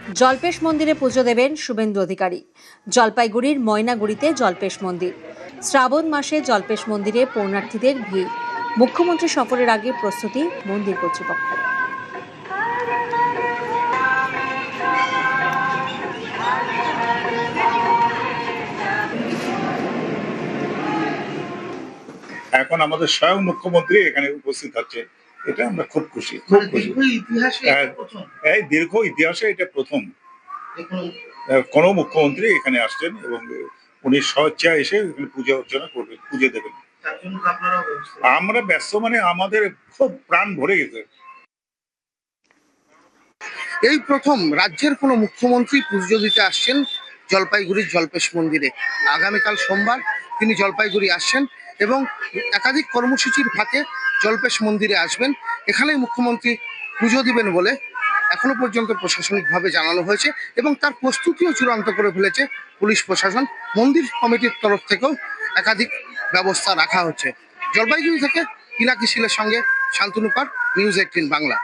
জল্পেশ মন্দিরে পুজো দেবেন শুভেন্দু অধিকারী। জলপাইগুড়ির ময়নাগুড়িতে জল্পেশ মন্দির। শ্রাবণ মাসে জল্পেশ মন্দিরে পূর্ণার্থীদের ভিড়। মুখ্যমন্ত্রী সফরের আগে প্রস্তুতি মন্দির কর্তৃপক্ষ। এখন আমাদের স্বয়ং মুখ্যমন্ত্রী এখানে উপস্থিত আছে, এটা আমরা খুব খুশি, খুব খুশি। এই দীর্ঘ ইতিহাসে এটা প্রথম কোন মুখ্যমন্ত্রী এখানে আসছেন এবং উনি স্বেচ্ছায় এসে এখানে পূজা অর্চনা করবেন, পুজো দেবেন। আমরা ব্যস্ত, মানে আমাদের খুব প্রাণ ভরে গেছে। এই প্রথম রাজ্যের কোনো মুখ্যমন্ত্রী পুজো দিতে আসছেন জলপাইগুড়ির জল্পেশ মন্দিরে। আগামীকাল সোমবার তিনি জলপাইগুড়ি আসছেন এবং একাধিক কর্মসূচির ফাঁকে জল্পেশ মন্দিরে আসবেন। এখানেই মুখ্যমন্ত্রী পুজো দিবেন বলে এখনো পর্যন্ত প্রশাসনিকভাবে জানানো হয়েছে এবং তার প্রস্তুতিও চূড়ান্ত করে ফেলেছে পুলিশ প্রশাসন। মন্দির কমিটির তরফ থেকেও একাধিক ব্যবস্থা রাখা হচ্ছে। জলপাইগুড়ি থেকে পিনাকি শীলের সঙ্গে শান্তনু পার, নিউজ 18 বাংলা।